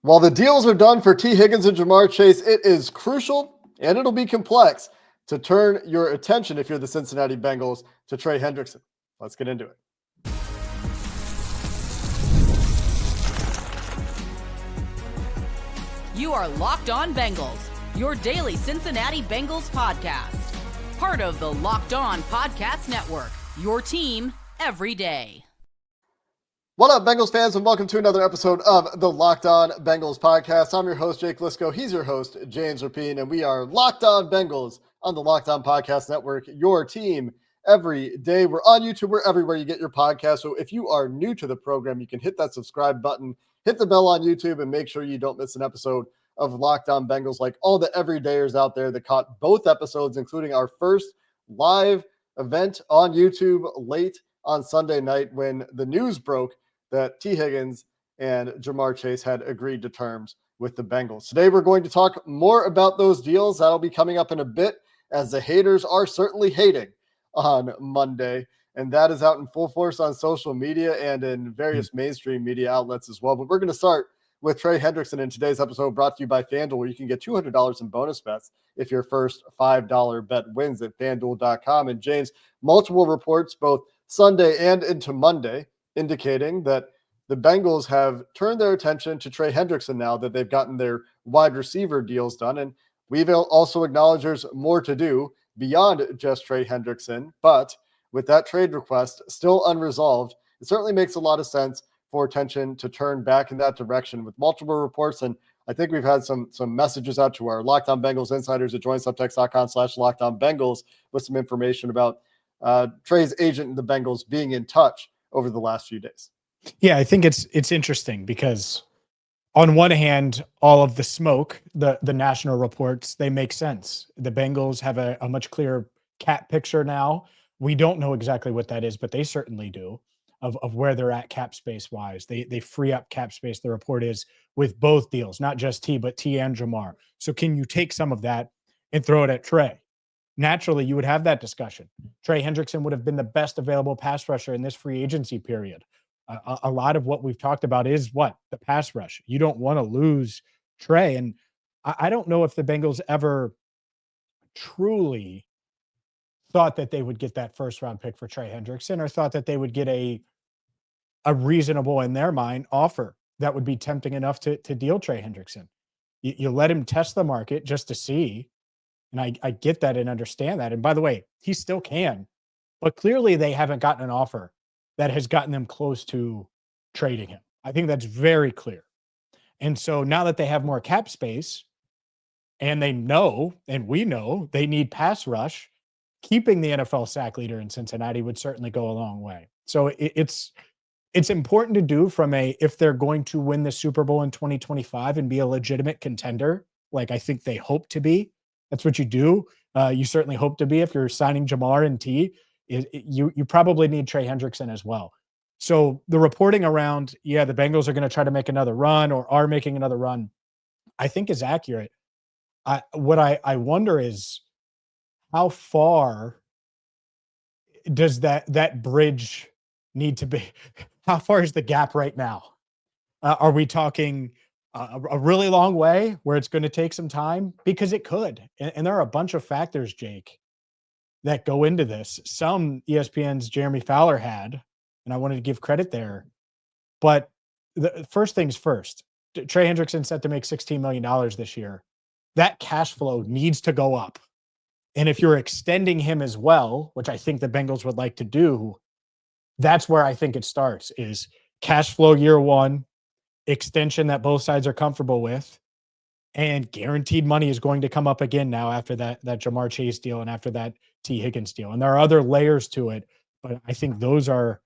While the deals are done for T. Higgins and Jamar Chase, it is crucial and it'll be complex to turn your attention, if you're the Cincinnati Bengals, to Trey Hendrickson. Let's get into it. You are Locked On Bengals, your daily Cincinnati Bengals podcast. Part of the Locked On Podcast Network, your team every day. What up, Bengals fans, and welcome to another episode of the Locked On Bengals podcast. I'm your host, Jake Liscow. He's your host, James Rapien, and we are Locked On Bengals on the Locked On Podcast Network, your team every day. We're on YouTube. We're everywhere you get your podcast. So if you are new to the program, you can hit that subscribe button, hit the bell on YouTube, and make sure you don't miss an episode of Locked On Bengals, like all the everydayers out there that caught both episodes, including our first live event on YouTube late on Sunday night when the news broke that T. Higgins and Jamar Chase had agreed to terms with the Bengals. Today, we're going to talk more about those deals. That'll be coming up in a bit, as the haters are certainly hating on Monday, and that is out in full force on social media and in various mainstream media outlets as well. But we're going to start with Trey Hendrickson in today's episode, brought to you by FanDuel, where you can get $200 in bonus bets if your first $5 bet wins at FanDuel.com. And James, multiple reports both Sunday and into Monday indicating that the Bengals have turned their attention to Trey Hendrickson now that they've gotten their wide receiver deals done. And we've also acknowledged there's more to do beyond just Trey Hendrickson. But with that trade request still unresolved, it certainly makes a lot of sense for attention to turn back in that direction with multiple reports. And I think we've had some messages out to our Locked On Bengals insiders at joinsubtext.com/LockedOnBengals with some information about Trey's agent and the Bengals being in touch over the last few days. Yeah, I think it's interesting because on one hand, all of the smoke, the national reports, they make sense. The Bengals have a much clearer cap picture now. We don't know exactly what that is, but they certainly do. Of where they're at cap space wise. They free up cap space, the report is, with both deals, not just T, but T and Jamar. So can you take some of that and throw it at Trey? Naturally, you would have that discussion. Trey Hendrickson would have been the best available pass rusher in this free agency period. A lot of what we've talked about is what? The pass rush. You don't want to lose Trey. And I don't know if the Bengals ever truly thought that they would get that first round pick for Trey Hendrickson, or thought that they would get a reasonable, in their mind, offer that would be tempting enough to deal Trey Hendrickson. You let him test the market just to see. And I get that and understand that. And by the way, he still can, but clearly they haven't gotten an offer that has gotten them close to trading him. I think that's very clear. And so now that they have more cap space and they know, and we know, they need pass rush, keeping the NFL sack leader in Cincinnati would certainly go a long way. So it's important to do from if they're going to win the Super Bowl in 2025 and be a legitimate contender, like I think they hope to be. That's what you do. You certainly hope to be if you're signing Jamar and T. You probably need Trey Hendrickson as well. So the reporting around, the Bengals are going to try to make another run or are making another run, I think is accurate. What I wonder is, how far does that bridge need to be? How far is the gap right now? Are we talking a really long way where it's going to take some time? Because it could. And there are a bunch of factors, Jake, that go into this. Some ESPN's Jeremy Fowler had, and I wanted to give credit there. But the first things first, Trey Hendrickson set to make $16 million this year. That cash flow needs to go up. And if you're extending him as well, which I think the Bengals would like to do, that's where I think it starts, is cash flow year one, extension that both sides are comfortable with, and guaranteed money is going to come up again now after that Jamar Chase deal and after that T. Higgins deal. And there are other layers to it, but I think those are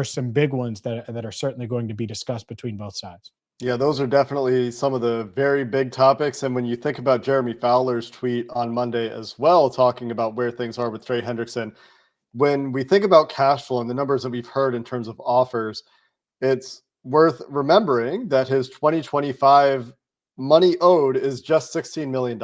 some big ones that are certainly going to be discussed between both sides. Yeah, those are definitely some of the very big topics. And when you think about Jeremy Fowler's tweet on Monday as well, talking about where things are with Trey Hendrickson, when we think about cash flow and the numbers that we've heard in terms of offers, it's worth remembering that his 2025 money owed is just $16 million.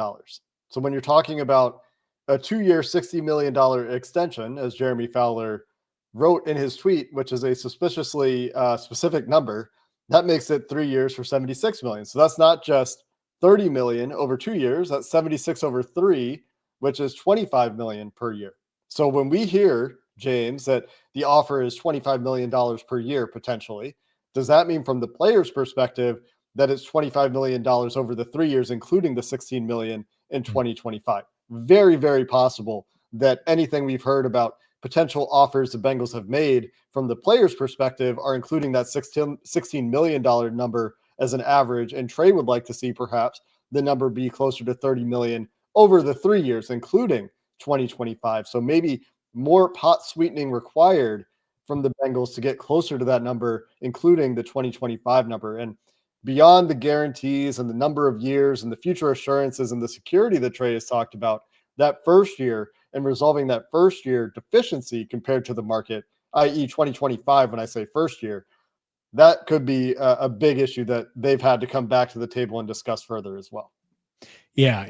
So when you're talking about a 2-year, $60 million extension, as Jeremy Fowler wrote in his tweet, which is a suspiciously specific number, That makes it 3 years for $76 million. So that's not just $30 million over 2 years. That's 76 over 3, which is $25 million per year. So when we hear, James, that the offer is $25 million per year potentially, does that mean from the player's perspective that it's $25 million over the 3 years, including the $16 million in 2025? Very, very possible that anything we've heard about potential offers the Bengals have made from the player's perspective are including that $16 million number as an average. And Trey would like to see perhaps the number be closer to $30 million over the 3 years, including 2025. So maybe more pot sweetening required from the Bengals to get closer to that number, including the 2025 number. And beyond the guarantees and the number of years and the future assurances and the security that Trey has talked about, that first year and resolving that first year deficiency compared to the market, i.e. 2025, when I say first year, that could be a big issue that they've had to come back to the table and discuss further as well. Yeah,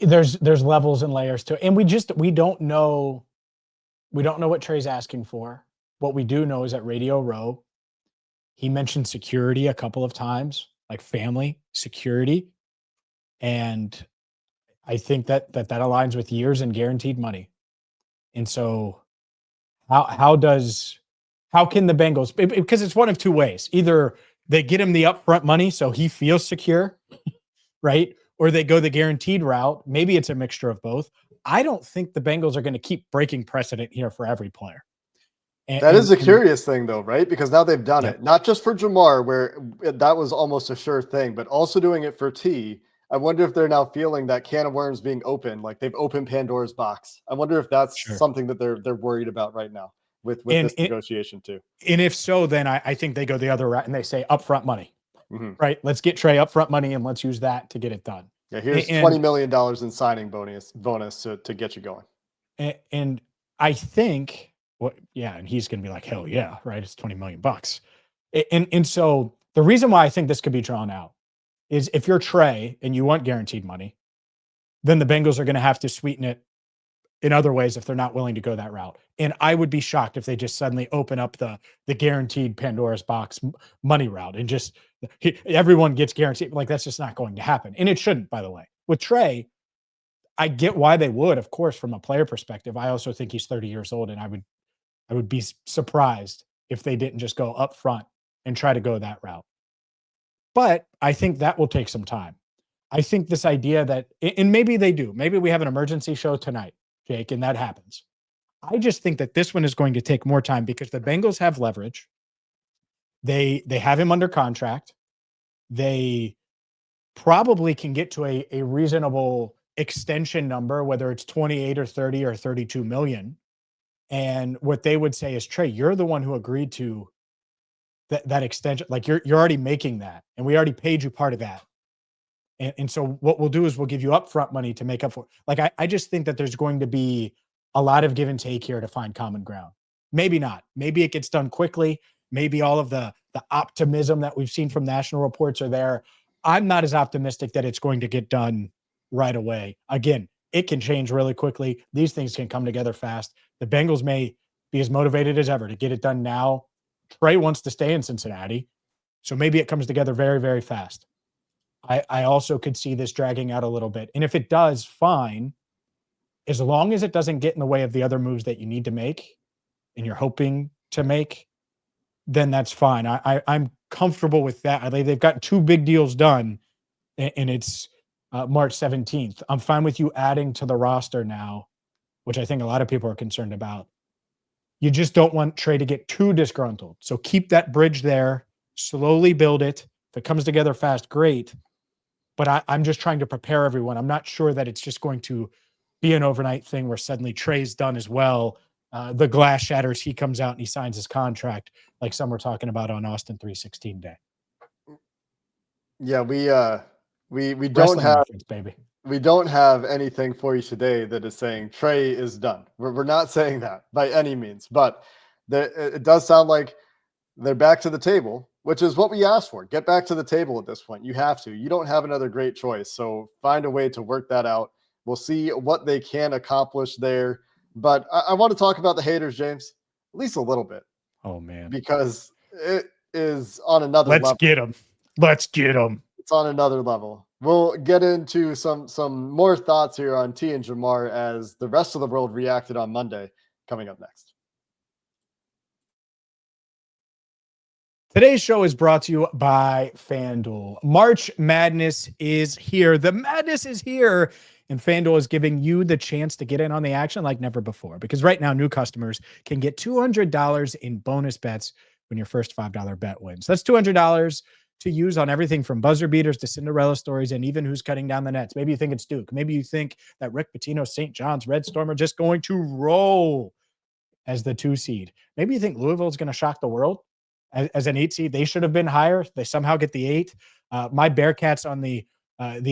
there's levels and layers to it. And we don't know what Trey's asking for. What we do know is at Radio Row, he mentioned security a couple of times, like family security. And I think that aligns with years and guaranteed money. And so how can the Bengals, because it's one of two ways. Either they get him the upfront money so he feels secure, right? Or they go the guaranteed route. Maybe it's a mixture of both. I don't think the Bengals are going to keep breaking precedent here for every player. That is a curious thing, though, right? Because now they've done it, not just for Jamar, where that was almost a sure thing, but also doing it for T. I wonder if they're now feeling that can of worms being open, like they've opened Pandora's box. I wonder if that's something that they're worried about right now with this negotiation too. And if so, then I think they go the other route and they say upfront money, right? Let's get Trey upfront money and let's use that to get it done. Yeah, here's $20 million in signing bonus to get you going. And I think, and he's going to be like, hell yeah, right? It's $20 million. And so the reason why I think this could be drawn out is if you're Trey and you want guaranteed money, then the Bengals are going to have to sweeten it in other ways if they're not willing to go that route. And I would be shocked if they just suddenly open up the guaranteed Pandora's box money route and just everyone gets guaranteed. Like, that's just not going to happen. And it shouldn't, by the way. With Trey, I get why they would, of course, from a player perspective. I also think he's 30 years old, and I would be surprised if they didn't just go up front and try to go that route. But I think that will take some time. I think this idea that, and maybe they do, maybe we have an emergency show tonight, Jake, and that happens. I just think that this one is going to take more time because the Bengals have leverage. They have him under contract. They probably can get to a reasonable extension number, whether it's 28 or 30 or 32 million. And what they would say is, Trey, you're the one who agreed to that extension. Like, you're already making that, and we already paid you part of that. And so what we'll do is we'll give you upfront money to make up for it. Like, I just think that there's going to be a lot of give and take here to find common ground. Maybe not. Maybe it gets done quickly. Maybe all of the optimism that we've seen from national reports are there. I'm not as optimistic that it's going to get done right away. Again, it can change really quickly. These things can come together fast. The Bengals may be as motivated as ever to get it done now. Trey wants to stay in Cincinnati, so maybe it comes together very, very fast. I also could see this dragging out a little bit. And if it does, fine. As long as it doesn't get in the way of the other moves that you need to make and you're hoping to make, then that's fine. I'm comfortable with that. They've got 2 big deals done, and it's March 17th. I'm fine with you adding to the roster now, which I think a lot of people are concerned about. You just don't want Trey to get too disgruntled. So keep that bridge there, slowly build it. If it comes together fast, great. But I'm just trying to prepare everyone. I'm not sure that it's just going to be an overnight thing where suddenly Trey's done as well. The glass shatters, he comes out and he signs his contract, like some were talking about on Austin 316 Day. Yeah, we don't have baby. We don't have anything for you today that is saying Trey is done. We're not saying that by any means, but it does sound like they're back to the table, which is what we asked for. Get back to the table at this point. You have to. You don't have another great choice. So find a way to work that out. We'll see what they can accomplish there. But I want to talk about the haters, James, at least a little bit. Oh, man. Because it is on another Let's level. get him. Let's get him. It's on another level. We'll get into some more thoughts here on T and Jamar as the rest of the world reacted on Monday. Coming up next. Today's show is brought to you by FanDuel. March Madness is here. The madness is here. And FanDuel is giving you the chance to get in on the action like never before. Because right now, new customers can get $200 in bonus bets when your first $5 bet wins. That's $200 to use on everything from buzzer beaters to Cinderella stories and even who's cutting down the nets. Maybe you think it's Duke. Maybe you think that Rick Pitino's St. John's Red Storm are just going to roll as the 2 seed. Maybe you think Louisville is going to shock the world as an 8 seed. They should have been higher. They somehow get the 8. My Bearcats on the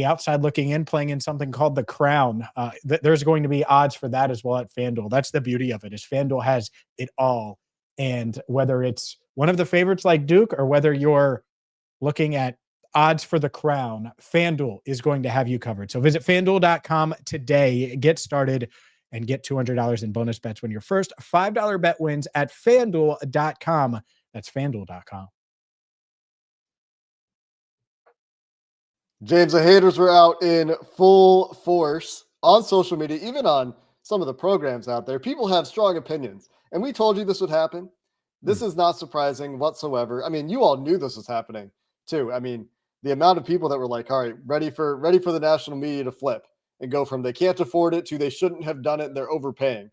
outside looking in, playing in something called the Crown. There's going to be odds for that as well at FanDuel. That's the beauty of it, is FanDuel has it all. And whether it's one of the favorites like Duke or whether you're looking at odds for the Crown, FanDuel is going to have you covered. So visit FanDuel.com today, get started, and get $200 in bonus bets when your first $5 bet wins at FanDuel.com. That's FanDuel.com. James, the haters were out in full force on social media, even on some of the programs out there. People have strong opinions, and we told you this would happen. This is not surprising whatsoever. I mean, you all knew this was happening too. I mean, the amount of people that were like, all right, ready for the national media to flip and go from they can't afford it to they shouldn't have done it and they're overpaying.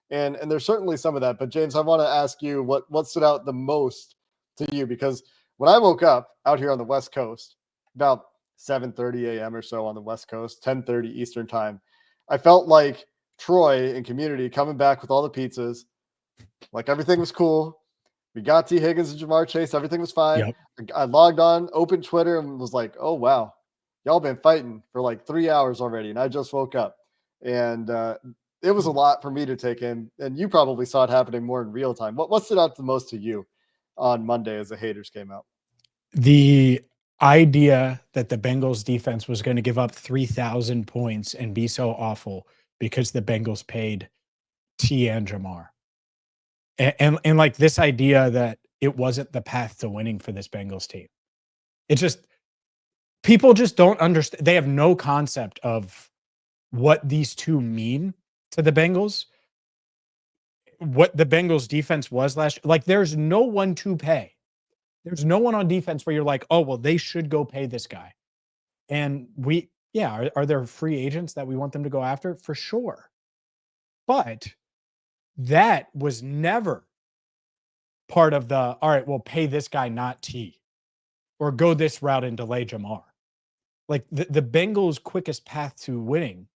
And there's certainly some of that. But James, I want to ask you what stood out the most to you, because when I woke up out here on the West Coast, about 7:30 a.m. or so on the West Coast, 10:30 Eastern time, I felt like Troy and Community coming back with all the pizzas, like everything was cool. We got T. Higgins and Jamar Chase. Everything was fine. Yep. I logged on, opened Twitter, and was like, oh, wow. Y'all been fighting for like 3 hours already, and I just woke up. And it was a lot for me to take in, and you probably saw it happening more in real time. What stood out the most to you on Monday as the haters came out? The idea that the Bengals defense was going to give up 3,000 points and be so awful because the Bengals paid T and Jamar. And like this idea that it wasn't the path to winning for this Bengals team. It's just, people just don't understand. They have no concept of what these two mean to the Bengals, what the Bengals defense was last year. Like, there's no one to pay. There's no one on defense where you're like, oh, well, they should go pay this guy. And are there free agents that we want them to go after? For sure. But that was never part of the, all right, well, pay this guy, not T, or go this route and delay Jamar. Like the Bengals' quickest path to winning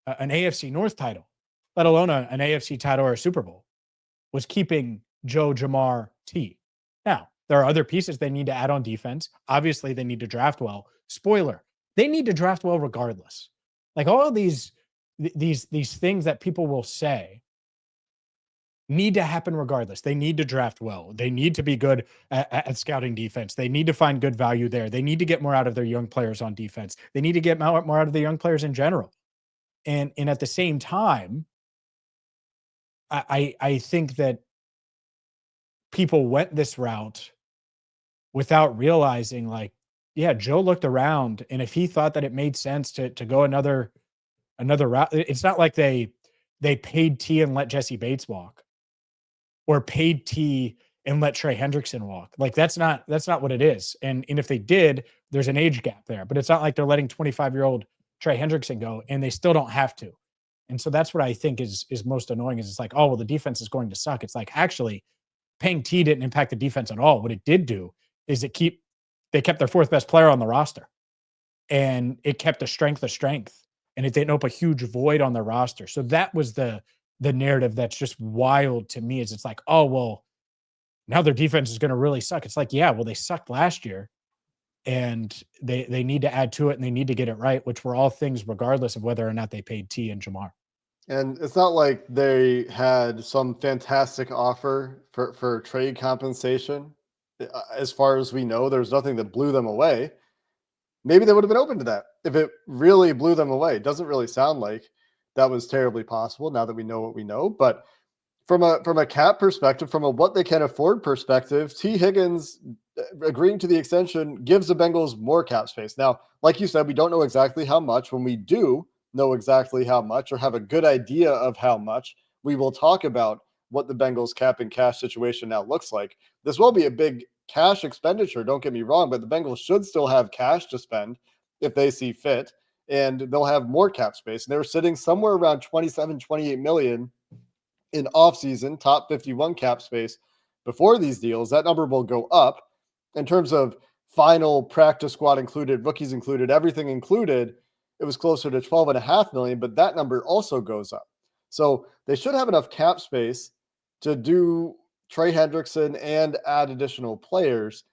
an AFC North title, let alone an AFC title or a Super Bowl, was keeping Joe, Jamar, T. Now, there are other pieces they need to add on defense. Obviously, they need to draft well. Spoiler, they need to draft well regardless. Like, all of these things that people will say need to happen regardless. They need to draft well. They need to be good at scouting defense. They need to find good value there. They need to get more out of their young players on defense. They need to get more out of the young players in general. And at the same time, I think that people went this route without realizing, like, yeah, Joe looked around, and if he thought that it made sense to go another route, it's not like they paid T and let Jesse Bates walk, or paid T and let Trey Hendrickson walk. Like, that's not what it is. And if they did, there's an age gap there, but it's not like they're letting 25-year-old Trey Hendrickson go, and they still don't have to. And so that's what I think is most annoying, is it's like, oh, well, the defense is going to suck. It's like, actually, paying T didn't impact the defense at all. What it did do is they kept their fourth best player on the roster, and it kept a strength, and it didn't open a huge void on the roster. So that was the narrative that's just wild to me, is it's like, oh, well, now their defense is going to really suck. It's like, yeah, well, they sucked last year, and they need to add to it, and they need to get it right, which were all things regardless of whether or not they paid T and Jamar. And it's not like they had some fantastic offer for trade compensation. As far as we know, there's nothing that blew them away. Maybe they would have been open to that if it really blew them away. It doesn't really sound like that was terribly possible now that we know what we know. But from a cap perspective, from a what they can afford perspective, T. Higgins agreeing to the extension gives the Bengals more cap space. Now, like you said, we don't know exactly how much. When we do know exactly how much or have a good idea of how much, we will talk about what the Bengals cap and cash situation now looks like. This will be a big cash expenditure, don't get me wrong, but the Bengals should still have cash to spend if they see fit, and they'll have more cap space. And they're sitting somewhere around 27, 28 million in offseason, top 51 cap space before these deals. That number will go up in terms of final practice squad included, rookies included, everything included. It was closer to 12.5 million, but that number also goes up. So they should have enough cap space to do Trey Hendrickson and add additional players.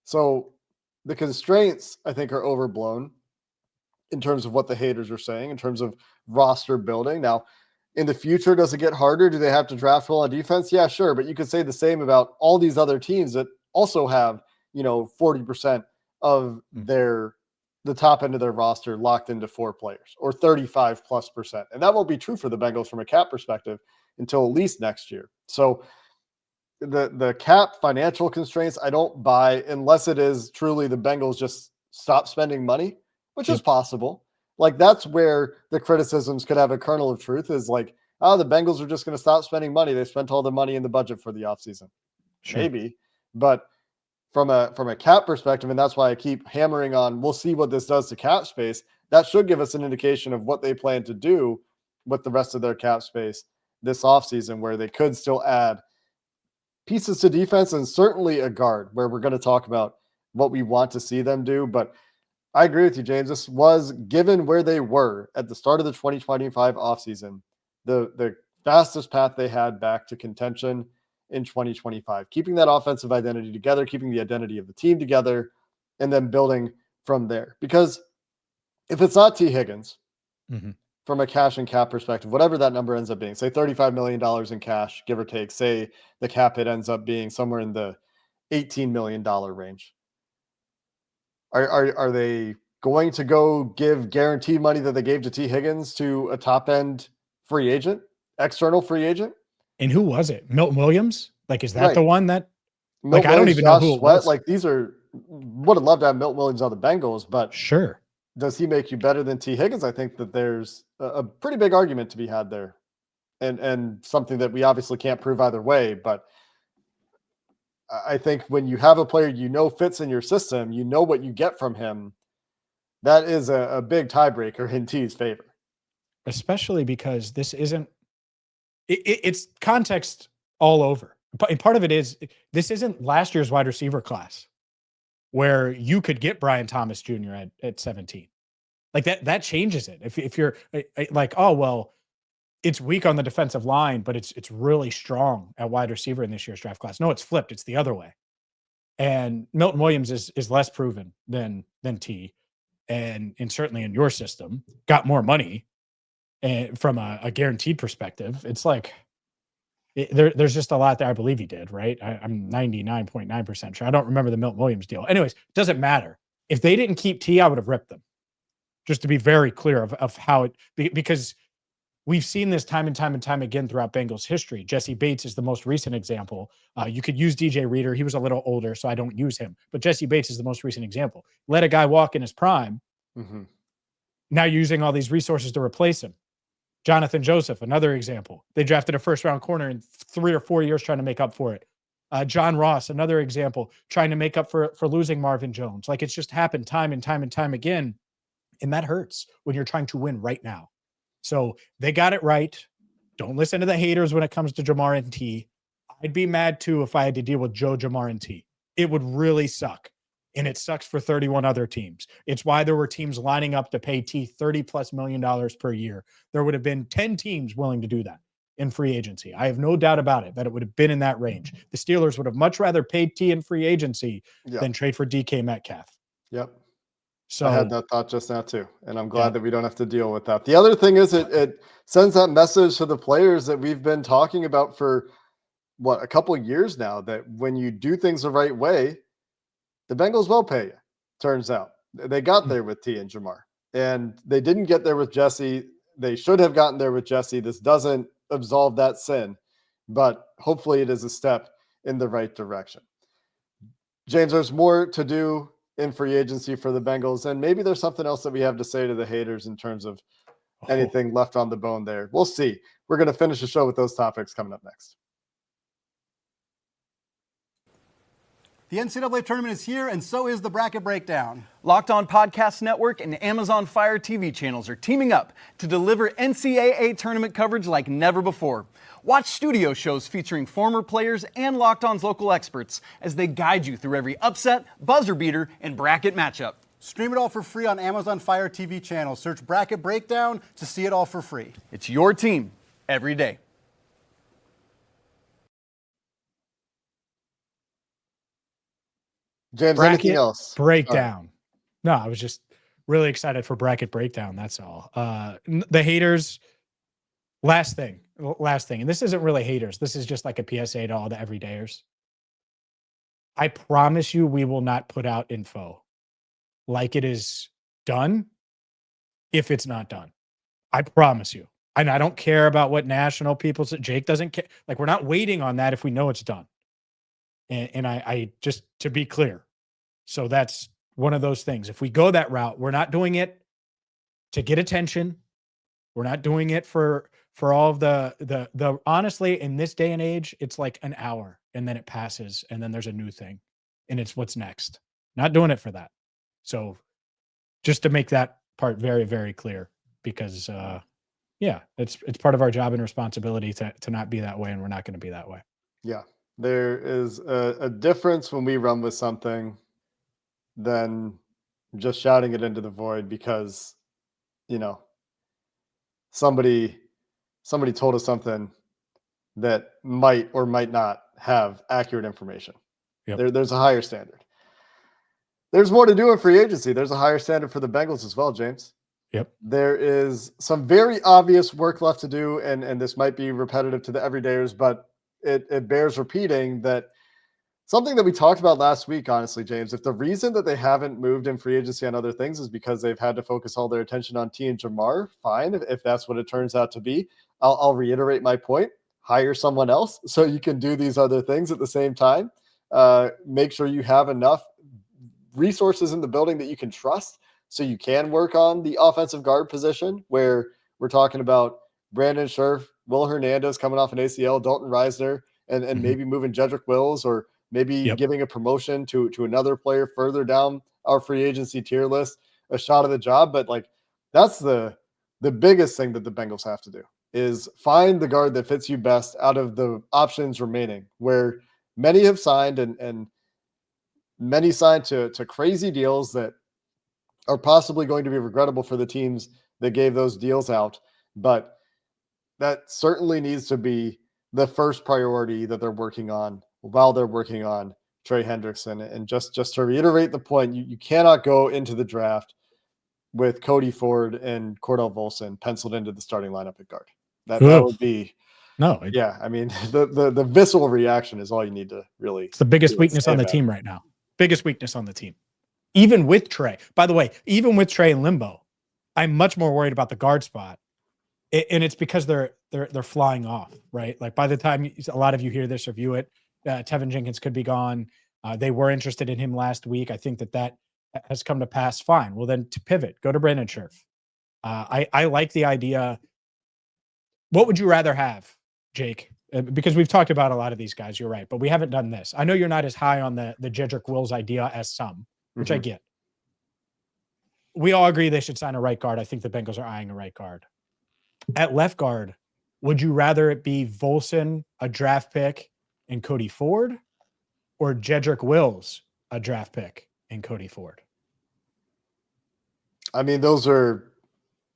So the constraints, I think, are overblown in terms of what the haters are saying, in terms of roster building. Now, in the future, does it get harder? Do they have to draft well on defense? Yeah, sure. But you could say the same about all these other teams that also have, 40% of the top end of their roster locked into 4 players, or 35+%. And that won't be true for the Bengals from a cap perspective until at least next year. So the cap financial constraints, I don't buy unless it is truly the Bengals just stop spending money, which is possible. Like, that's where the criticisms could have a kernel of truth, is like, oh, the Bengals are just going to stop spending money. They spent all the money in the budget for the offseason. Sure. Maybe. But from a cap perspective, and that's why I keep hammering on, we'll see what this does to cap space. That should give us an indication of what they plan to do with the rest of their cap space this offseason, where they could still add pieces to defense and certainly a guard, where we're going to talk about what we want to see them do. But I agree with you, James. This was, given where they were at the start of the 2025 offseason, the fastest path they had back to contention in 2025, keeping that offensive identity together, keeping the identity of the team together, and then building from there. Because if it's not T. Higgins, from a cash and cap perspective, whatever that number ends up being, say $35 million in cash, give or take, say the cap hit ends up being somewhere in the $18 million range. Are they going to go give guaranteed money that they gave to T. Higgins to a top end free agent, external free agent? And who was it? Milton Williams? Like, is that the one that, Milton I don't even know who it was. Like, these are, would have loved to have Milton Williams on the Bengals, but sure. Does he make you better than T. Higgins? I think that there's a pretty big argument to be had there, and something that we obviously can't prove either way. But I think when you have a player fits in your system, what you get from him, that is a big tiebreaker in T's favor. Especially because this isn't it's context all over. But part of it is, this isn't last year's wide receiver class where you could get Brian Thomas Jr. at 17. Like, that changes it. If you're like, oh, well, it's weak on the defensive line, but it's really strong at wide receiver in this year's draft class. No, it's flipped. It's the other way. And Milton Williams is less proven than T, and certainly in your system got more money. And from a guaranteed perspective, it's like there's just a lot there. I believe he did, right? I'm 99.9% sure. I don't remember the Milton Williams deal. Anyways, it doesn't matter. If they didn't keep T, I would have ripped them. Just to be very clear of how it, because we've seen this time and time again throughout Bengals history. Jesse Bates is the most recent example. You could use DJ Reader. He was a little older, so I don't use him. But Jesse Bates is the most recent example. Let a guy walk in his prime. Now you're using all these resources to replace him. Jonathan Joseph, another example. They drafted a first-round corner in 3 or 4 years trying to make up for it. John Ross, another example, trying to make up for losing Marvin Jones. Like, it's just happened time and time again. And that hurts when you're trying to win right now. So they got it right. Don't listen to the haters when it comes to Jamar and T. I'd be mad too if I had to deal with Joe, Jamar, and T. It would really suck. And it sucks for 31 other teams. It's why there were teams lining up to pay T $30+ million per year. There would have been 10 teams willing to do that in free agency. I have no doubt about it, that it would have been in that range. The Steelers would have much rather paid T in free agency than trade for DK Metcalf. Yep. So I had that thought just now too, and I'm glad that we don't have to deal with that. The other thing is it sends that message to the players that we've been talking about for a couple of years now, that when you do things the right way, the Bengals will pay you. Turns out they got there with T and Jamar, and they didn't get there with Jesse. They should have gotten there with Jesse. This doesn't absolve that sin, but hopefully it is a step in the right direction. James, there's more to do in free agency for the Bengals, and maybe there's something else that we have to say to the haters in terms of anything left on the bone there. We'll see. We're going to finish the show with those topics coming up next. The NCAA tournament is here, and so is the Bracket Breakdown. Locked On Podcast Network and Amazon Fire TV channels are teaming up to deliver NCAA tournament coverage like never before. Watch studio shows featuring former players and Locked On's local experts as they guide you through every upset, buzzer beater, and bracket matchup. Stream it all for free on Amazon Fire TV channel. Search Bracket Breakdown to see it all for free. It's your team every day. James, anything else? Breakdown. No, I was just really excited for bracket breakdown. That's all. The haters. Last thing. And this isn't really haters. This is just like a PSA to all the everydayers. I promise you, we will not put out info like it is done if it's not done. I promise you. And I don't care about what national people say. Jake doesn't care. Like, we're not waiting on that if we know it's done. And I just, to be clear, so that's one of those things. If we go that route, we're not doing it to get attention. We're not doing it for all of the honestly, in this day and age, it's like an hour and then it passes and then there's a new thing and it's what's next. Not doing it for that. So just to make that part very, very clear, because it's part of our job and responsibility to not be that way, and we're not going to be that way. Yeah. There is a difference when we run with something than just shouting it into the void because, somebody told us something that might or might not have accurate information. Yep. There's a higher standard. There's more to do in free agency. There's a higher standard for the Bengals as well, James. Yep. There is some very obvious work left to do, and this might be repetitive to the everydayers, but it bears repeating that something that we talked about last week, honestly, James, if the reason that they haven't moved in free agency on other things is because they've had to focus all their attention on T and Jamar, fine. If that's what it turns out to be, I'll reiterate my point. Hire someone else so you can do these other things at the same time. Make sure you have enough resources in the building that you can trust so you can work on the offensive guard position, where we're talking about Brandon Scherf, Will Hernandez coming off an ACL, Dalton Reisner, and maybe moving Jedrick Wills, or maybe giving a promotion to another player further down our free agency tier list, a shot at the job. But like, that's the biggest thing that the Bengals have to do, is find the guard that fits you best out of the options remaining, where many have signed and many signed to crazy deals that are possibly going to be regrettable for the teams that gave those deals out. But that certainly needs to be the first priority that they're working on while they're working on Trey Hendrickson. And just to reiterate the point, you cannot go into the draft with Cody Ford and Cordell Volson penciled into the starting lineup at guard. That would be I mean, the visceral reaction is all you need to really. It's the biggest weakness on the team right now. Biggest weakness on the team. Even with Trey, by the way, even with Trey in limbo, I'm much more worried about the guard spot. And it's because they're flying off, right? Like, by the time a lot of you hear this or view it, Tevin Jenkins could be gone. They were interested in him last week. I think that has come to pass. Fine. Well, then to pivot, go to Brandon Scherf. I like the idea. What would you rather have, Jake? Because we've talked about a lot of these guys, you're right, but we haven't done this. I know you're not as high on the Jedrick Wills idea as some, which I get. We all agree they should sign a right guard. I think the Bengals are eyeing a right guard. At left guard, would you rather it be Volson, a draft pick, and Cody Ford, or Jedrick Wills, a draft pick, and Cody Ford? I mean, those are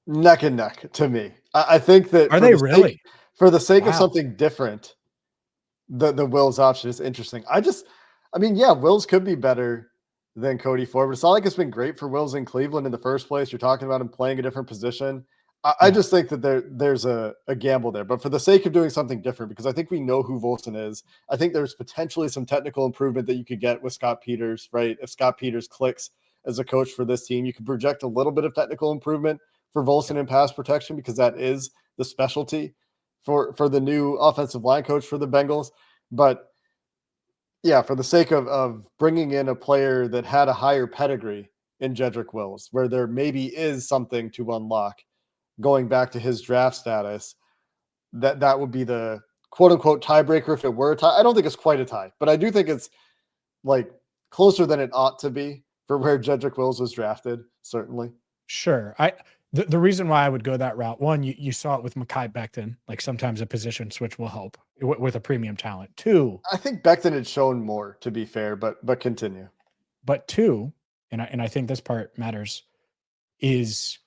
neck and neck to me. I think that are they really? For the sake of something different, the Wills option is interesting. Wills could be better than Cody Ford, but it's not like it's been great for Wills in Cleveland in the first place. You're talking about him playing a different position. I just think that there's a gamble there. But for the sake of doing something different, because I think we know who Volson is, I think there's potentially some technical improvement that you could get with Scott Peters, right? If Scott Peters clicks as a coach for this team, you can project a little bit of technical improvement for Volson in pass protection, because that is the specialty for the new offensive line coach for the Bengals. But yeah, for the sake of bringing in a player that had a higher pedigree in Jedrick Wills, where there maybe is something to unlock going back to his draft status, that would be the quote unquote tiebreaker if it were a tie. I don't think it's quite a tie, but I do think it's like closer than it ought to be for where Jedrick Wills was drafted, certainly. Sure. The reason why I would go that route, one, you saw it with Mekhi Becton, like sometimes a position switch will help with a premium talent. Two, I think Becton had shown more, to be fair, but continue. But two, and I think this part matters, is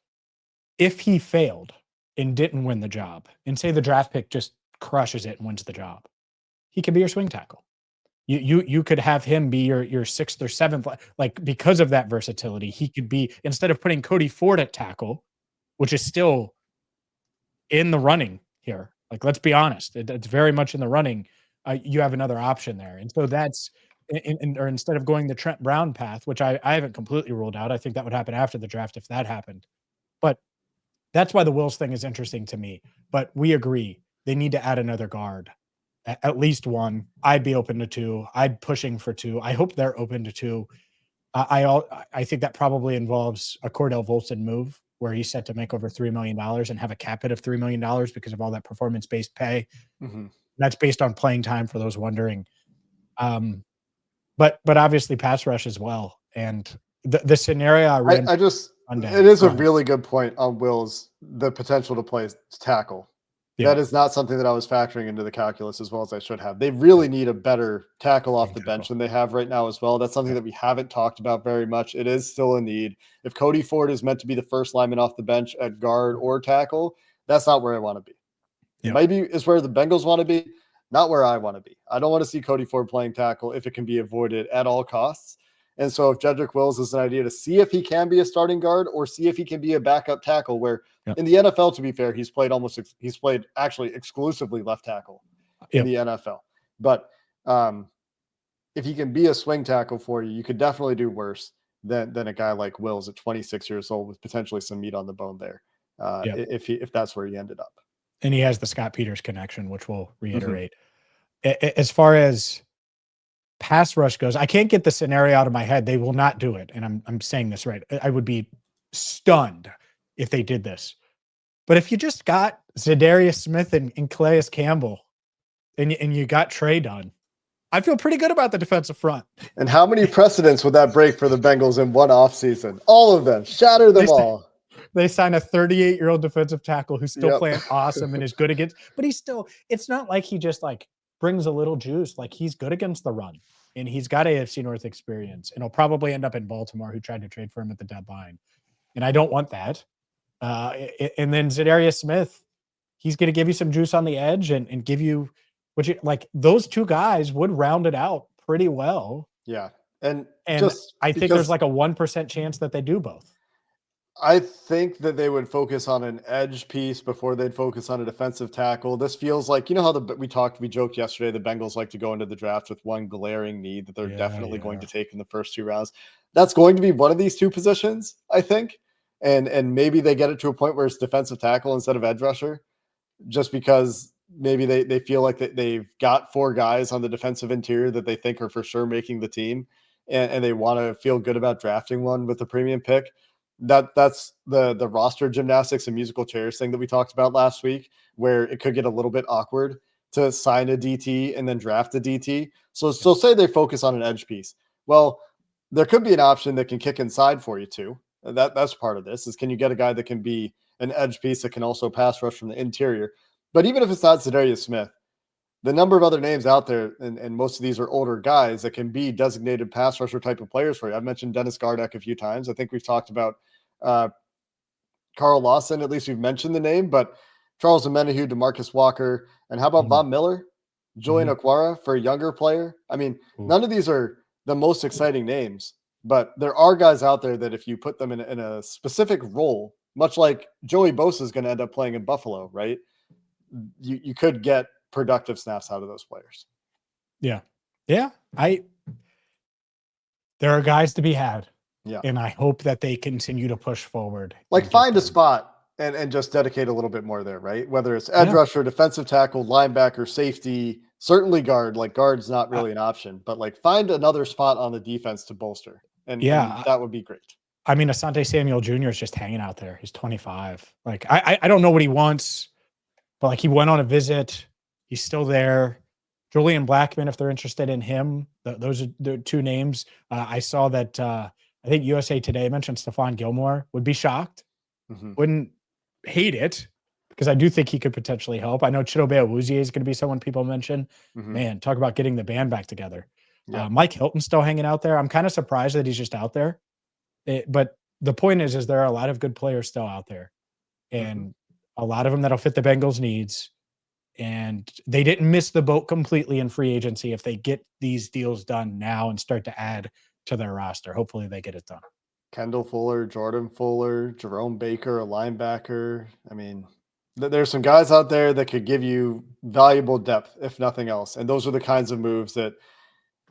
if he failed and didn't win the job, and say the draft pick just crushes it and wins the job, he can be your swing tackle. You could have him be your sixth or seventh, like because of that versatility, he could be, instead of putting Cody Ford at tackle, which is still in the running here. Like, let's be honest, it's very much in the running. You have another option there. And so that's, or instead of going the Trent Brown path, which I haven't completely ruled out, I think that would happen after the draft if that happened. But that's why the Wills thing is interesting to me. But we agree, they need to add another guard. At least one. I'd be open to two. I'd pushing for two. I hope they're open to two. I think that probably involves a Cordell Volson move where he's set to make over $3 million and have a cap hit of $3 million because of all that performance-based pay. Mm-hmm. That's based on playing time for those wondering. But obviously pass rush as well. And the scenario I ran, it is a really good point on Wills, the potential to play tackle. Yeah. That is not something that I was factoring into the calculus as well as I should have. They really need a better tackle off the bench than they have right now as well. That's something that we haven't talked about very much. It is still a need. If Cody Ford is meant to be the first lineman off the bench at guard or tackle, that's not where I want to be. Yep. Maybe is where the Bengals want to be, not where I want to be. I don't want to see Cody Ford playing tackle if it can be avoided at all costs. And so if Jedrick Wills is an idea to see if he can be a starting guard or see if he can be a backup tackle, where in the NFL, to be fair, he's played actually exclusively left tackle in the NFL. But if he can be a swing tackle for you, you could definitely do worse than a guy like Wills at 26 years old with potentially some meat on the bone there. If that's where he ended up. And he has the Scott Peters connection, which we'll reiterate. Mm-hmm. As far as pass rush goes, I can't get the scenario out of my head. They will not do it. And I'm saying this right. I would be stunned if they did this. But if you just got Zadarius Smith and Calais Campbell and you got Trey done, I feel pretty good about the defensive front. And how many precedents would that break for the Bengals in one offseason? All of them. Shatter them all. They sign a 38-year-old defensive tackle who's still playing awesome and is good against, but it's not like he just like brings a little juice. Like, he's good against the run and he's got AFC North experience, and he'll probably end up in Baltimore, who tried to trade for him at the deadline. And I don't want that. And then Zadarius Smith, he's going to give you some juice on the edge and give you what you like. Those two guys would round it out pretty well. Yeah. And I think there's like a 1% chance that they do both. I think that they would focus on an edge piece before they'd focus on a defensive tackle. This feels like, you know how we joked yesterday, the Bengals like to go into the draft with one glaring need that they're definitely going to take in the first 2 rounds. That's going to be one of these two positions, I think. And maybe they get it to a point where it's defensive tackle instead of edge rusher, just because maybe they feel like they've got 4 guys on the defensive interior that they think are for sure making the team, and they want to feel good about drafting one with the premium pick. That's the roster gymnastics and musical chairs thing that we talked about last week, where it could get a little bit awkward to sign a DT and then draft a DT. So say they focus on an edge piece. Well, there could be an option that can kick inside for you too. That's part of this, is can you get a guy that can be an edge piece that can also pass rush from the interior? But even if it's not Zadarius Smith, the number of other names out there, and most of these are older guys that can be designated pass rusher type of players for you. I've mentioned Dennis Gardeck a few times. I think we've talked about Carl Lawson. At least we've mentioned the name, but Charles Omenihu, DeMarcus Walker, and how about Von Miller, Julian Okwara for a younger player? I mean, none of these are the most exciting names, but there are guys out there that if you put them in a specific role, much like Joey Bosa is going to end up playing in Buffalo, right? You could get productive snaps out of those players. Yeah. There are guys to be had. Yeah. And I hope that they continue to push forward. Like, find a spot and just dedicate a little bit more there, right? Whether it's edge Yeah. rusher, defensive tackle, linebacker, safety, certainly guard. Like guard's not really an option, but like find another spot on the defense to bolster, and Yeah. that would be great. I mean, Asante Samuel Jr. is just hanging out there. He's 25. Like, I don't know what he wants, but like he went on a visit. He's still there. Julian Blackman, if they're interested in him, those are the two names. I saw that I think USA Today mentioned Stephon Gilmore. Would be shocked. Wouldn't hate it because I do think he could potentially help. I know Chidobe Awuzie is going to be someone people mention. Man, talk about getting the band back together. Yeah. Mike Hilton's still hanging out there. I'm kind of surprised that he's just out there. But the point is there are a lot of good players still out there, and a lot of them that'll fit the Bengals' needs. And they didn't miss the boat completely in free agency if they get these deals done now and start to add to their roster. Hopefully they get it done. Kendall Fuller, Jordan Fuller, Jerome Baker, a linebacker. I mean, there's some guys out there that could give you valuable depth, if nothing else. And those are the kinds of moves that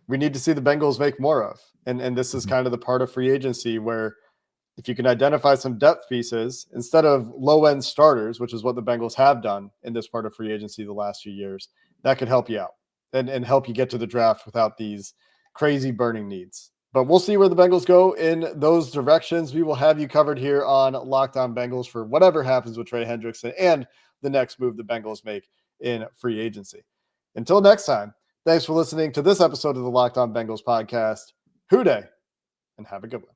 we need to see the Bengals make more of. And this is kind of the part of free agency where if you can identify some depth pieces instead of low-end starters, which is what the Bengals have done in this part of free agency the last few years, that could help you out and help you get to the draft without these crazy burning needs. But we'll see where the Bengals go in those directions. We will have you covered here on Locked On Bengals for whatever happens with Trey Hendrickson and the next move the Bengals make in free agency. Until next time, thanks for listening to this episode of the Locked On Bengals podcast. Hoo day, and have a good one.